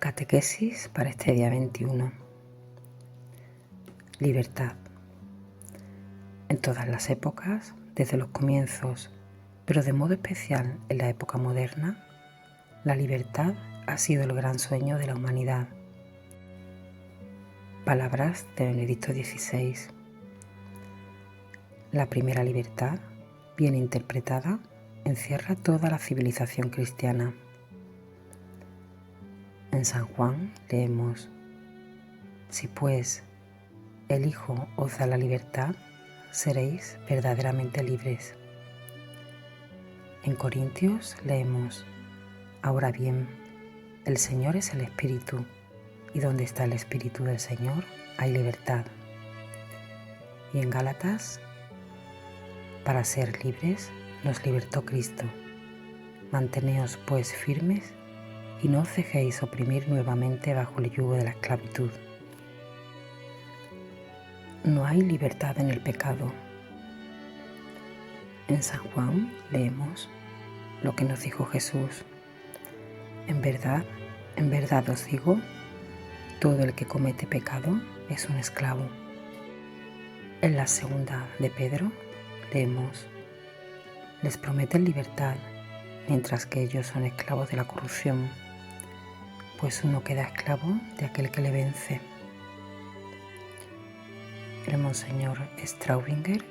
Catequesis para este día 21. Libertad. En todas las épocas, desde los comienzos, pero de modo especial en la época moderna, la libertad ha sido el gran sueño de la humanidad. Palabras de Benedicto XVI. La primera libertad, bien interpretada, encierra toda la civilización cristiana. En San Juan leemos: si pues el Hijo os da la libertad, seréis verdaderamente libres. En Corintios leemos: ahora bien, el Señor es el Espíritu, y donde está el Espíritu del Señor hay libertad. Y en Gálatas: para ser libres nos libertó Cristo. Manteneos pues firmes y no os dejéis oprimir nuevamente bajo el yugo de la esclavitud. No hay libertad en el pecado. En San Juan leemos lo que nos dijo Jesús: en verdad os digo, todo el que comete pecado es un esclavo. En la segunda de Pedro leemos: les prometen libertad, mientras que ellos son esclavos de la corrupción, pues uno queda esclavo de aquel que le vence. El Monseñor Straubinger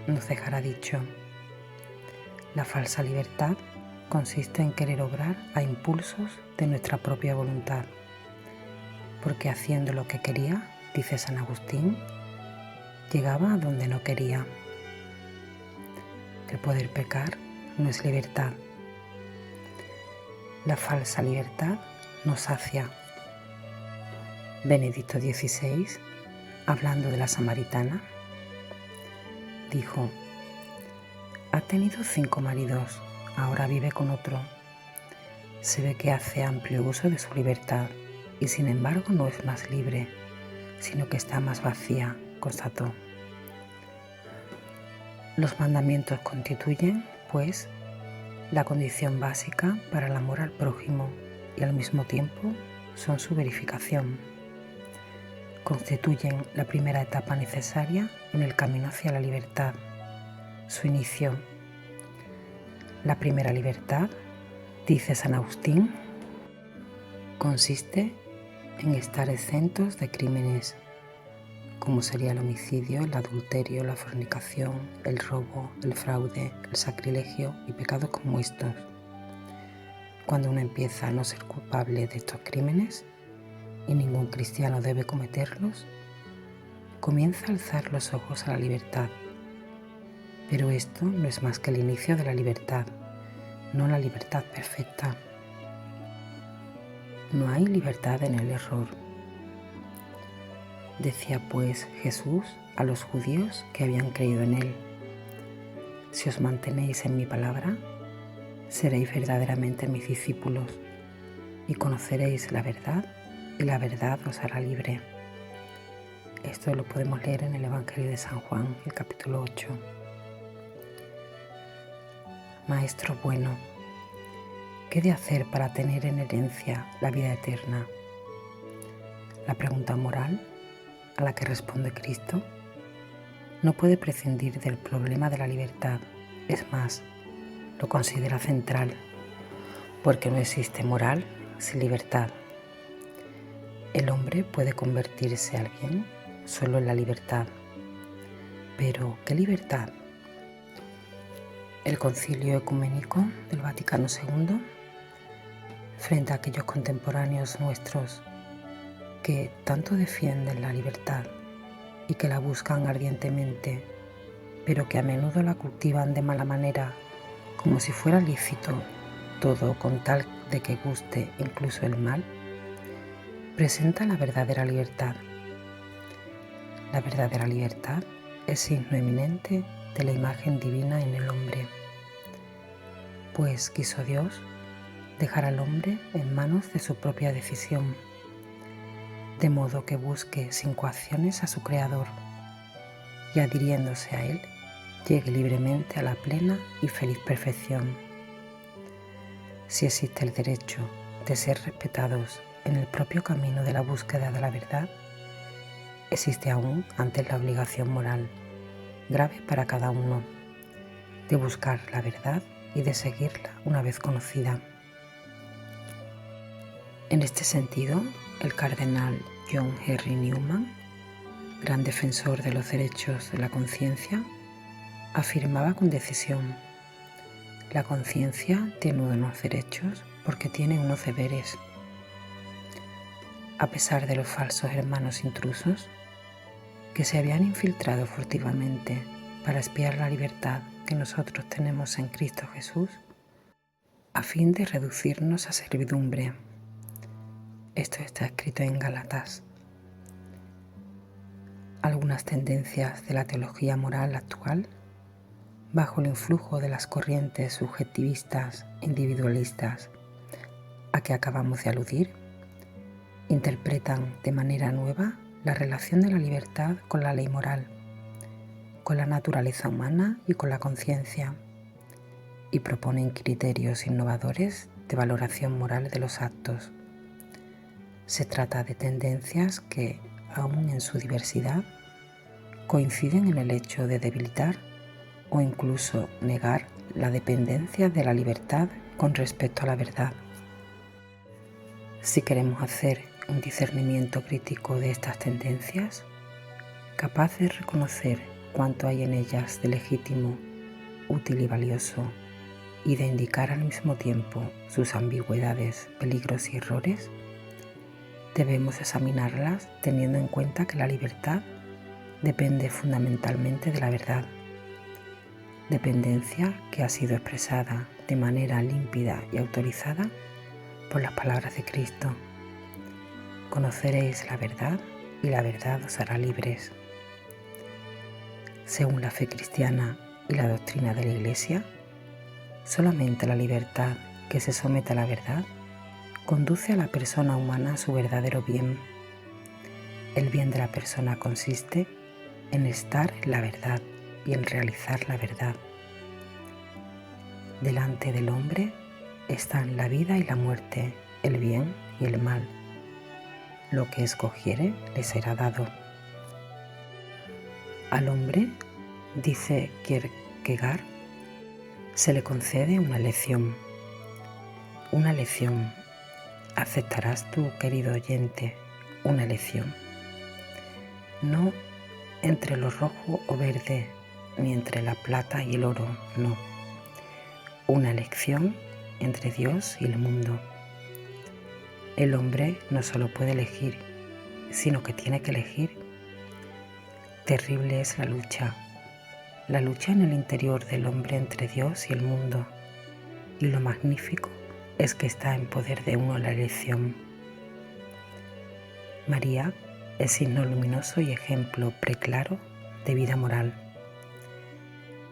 nos dejará dicho: la falsa libertad consiste en querer obrar a impulsos de nuestra propia voluntad, porque haciendo lo que quería, dice San Agustín, llegaba a donde no quería. El poder pecar no es libertad. La falsa libertad nos sacia. Benedicto XVI, hablando de la samaritana, dijo: ha tenido 5 maridos, ahora vive con otro. Se ve que hace amplio uso de su libertad y sin embargo no es más libre, sino que está más vacía, constató. Los mandamientos constituyen, pues, la condición básica para el amor al prójimo y al mismo tiempo son su verificación. Constituyen la primera etapa necesaria en el camino hacia la libertad, su inicio. La primera libertad, dice San Agustín, consiste en estar exentos de crímenes, como sería el homicidio, el adulterio, la fornicación, el robo, el fraude, el sacrilegio y pecados como estos. Cuando uno empieza a no ser culpable de estos crímenes, y ningún cristiano debe cometerlos, comienza a alzar los ojos a la libertad. Pero esto no es más que el inicio de la libertad, no la libertad perfecta. No hay libertad en el error. Decía pues Jesús a los judíos que habían creído en él: si os mantenéis en mi palabra, seréis verdaderamente mis discípulos y conoceréis la verdad, y la verdad os hará libre. Esto lo podemos leer en el Evangelio de San Juan, el capítulo 8. Maestro bueno, ¿qué he de hacer para tener en herencia la vida eterna? La pregunta moral, a la que responde Cristo, no puede prescindir del problema de la libertad. Es más, lo considera central, porque no existe moral sin libertad. El hombre puede convertirse al bien solo en la libertad. Pero, ¿qué libertad? El Concilio Ecuménico del Vaticano II, frente a aquellos contemporáneos nuestros que tanto defienden la libertad y que la buscan ardientemente, pero que a menudo la cultivan de mala manera, como si fuera lícito todo con tal de que guste incluso el mal, presenta la verdadera libertad. La verdadera libertad es signo eminente de la imagen divina en el hombre, pues quiso Dios dejar al hombre en manos de su propia decisión, de modo que busque sin coacciones a su Creador y adhiriéndose a él, llegue libremente a la plena y feliz perfección. Si existe el derecho de ser respetados en el propio camino de la búsqueda de la verdad, existe aún antes la obligación moral, grave para cada uno, de buscar la verdad y de seguirla una vez conocida. En este sentido, el cardenal John Henry Newman, gran defensor de los derechos de la conciencia, afirmaba con decisión: la conciencia tiene unos derechos porque tiene unos deberes. A pesar de los falsos hermanos intrusos que se habían infiltrado furtivamente para espiar la libertad que nosotros tenemos en Cristo Jesús, a fin de reducirnos a servidumbre. Esto está escrito en Gálatas. Algunas tendencias de la teología moral actual, bajo el influjo de las corrientes subjetivistas e individualistas a que acabamos de aludir, interpretan de manera nueva la relación de la libertad con la ley moral, con la naturaleza humana y con la conciencia, y proponen criterios innovadores de valoración moral de los actos. Se trata de tendencias que, aun en su diversidad, coinciden en el hecho de debilitar o incluso negar la dependencia de la libertad con respecto a la verdad. Si queremos hacer un discernimiento crítico de estas tendencias, capaz de reconocer cuánto hay en ellas de legítimo, útil y valioso, y de indicar al mismo tiempo sus ambigüedades, peligros y errores, debemos examinarlas teniendo en cuenta que la libertad depende fundamentalmente de la verdad, dependencia que ha sido expresada de manera límpida y autorizada por las palabras de Cristo: conoceréis la verdad y la verdad os hará libres. Según la fe cristiana y la doctrina de la Iglesia, solamente la libertad que se somete a la verdad conduce a la persona humana a su verdadero bien. El bien de la persona consiste en estar en la verdad y en realizar la verdad. Delante del hombre están la vida y la muerte, el bien y el mal. Lo que escogiere le será dado. Al hombre, dice Kierkegaard, se le concede una elección. Una elección. ¿Aceptarás tú, querido oyente, una elección? No entre lo rojo o verde, ni entre la plata y el oro, no. Una elección entre Dios y el mundo. El hombre no solo puede elegir, sino que tiene que elegir. Terrible es la lucha en el interior del hombre entre Dios y el mundo, y lo magnífico es que está en poder de uno la elección. María es signo luminoso y ejemplo preclaro de vida moral.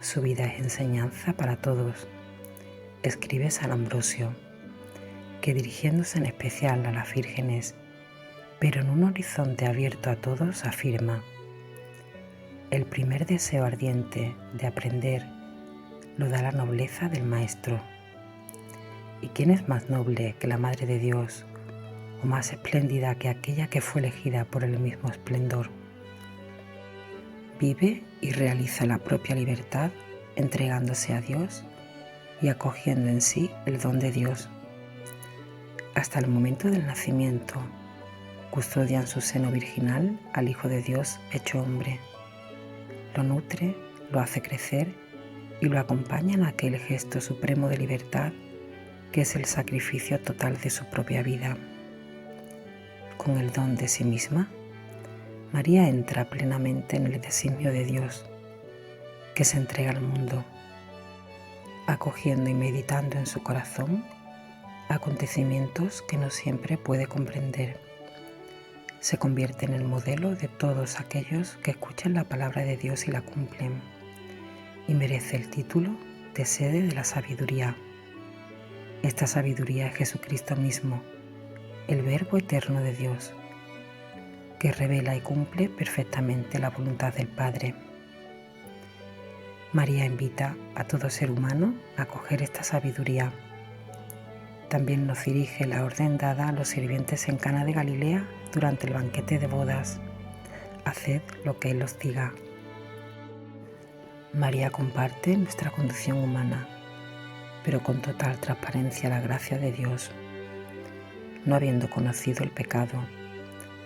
Su vida es enseñanza para todos, escribe San Ambrosio, que dirigiéndose en especial a las vírgenes, pero en un horizonte abierto a todos, afirma: el primer deseo ardiente de aprender lo da la nobleza del Maestro. ¿Y quién es más noble que la Madre de Dios, o más espléndida que aquella que fue elegida por el mismo esplendor? Vive y realiza la propia libertad entregándose a Dios y acogiendo en sí el don de Dios. Hasta el momento del nacimiento, custodia en su seno virginal al Hijo de Dios hecho hombre. Lo nutre, lo hace crecer y lo acompaña en aquel gesto supremo de libertad que es el sacrificio total de su propia vida. Con el don de sí misma, María entra plenamente en el designio de Dios, que se entrega al mundo, acogiendo y meditando en su corazón acontecimientos que no siempre puede comprender. Se convierte en el modelo de todos aquellos que escuchan la palabra de Dios y la cumplen, y merece el título de sede de la sabiduría. Esta sabiduría es Jesucristo mismo, el Verbo eterno de Dios, que revela y cumple perfectamente la voluntad del Padre. María invita a todo ser humano a acoger esta sabiduría. también nos dirige la orden dada a los sirvientes en Cana de Galilea durante el banquete de bodas: haced lo que Él os diga. María comparte nuestra condición humana, pero con total transparencia la gracia de Dios. No habiendo conocido el pecado,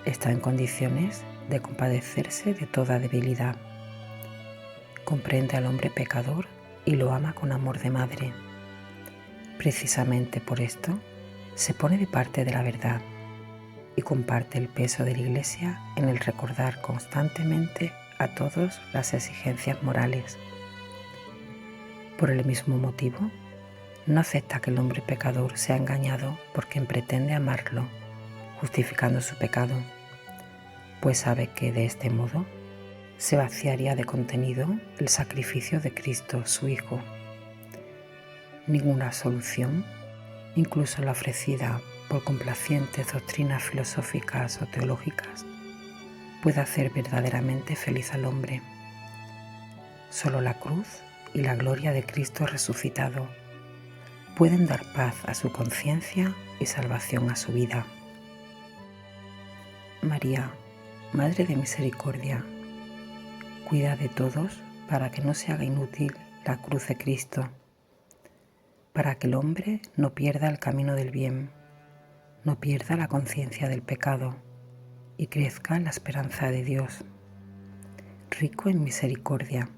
está en condiciones de compadecerse de toda debilidad. Comprende al hombre pecador y lo ama con amor de madre. Precisamente por esto, se pone de parte de la verdad y comparte el peso de la Iglesia en el recordar constantemente a todos las exigencias morales. Por el mismo motivo, no acepta que el hombre pecador sea engañado por quien pretende amarlo, justificando su pecado, pues sabe que de este modo se vaciaría de contenido el sacrificio de Cristo, su Hijo. Ninguna solución, incluso la ofrecida por complacientes doctrinas filosóficas o teológicas, puede hacer verdaderamente feliz al hombre. Solo la cruz y la gloria de Cristo resucitado pueden dar paz a su conciencia y salvación a su vida. María, Madre de Misericordia, cuida de todos para que no se haga inútil la cruz de Cristo, para que el hombre no pierda el camino del bien, no pierda la conciencia del pecado y crezca en la esperanza de Dios, rico en misericordia,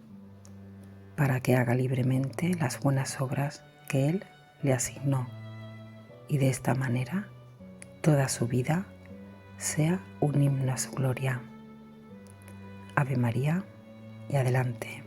para que haga libremente las buenas obras que Él le asignó y de esta manera toda su vida sea un himno a su gloria. Ave María y adelante.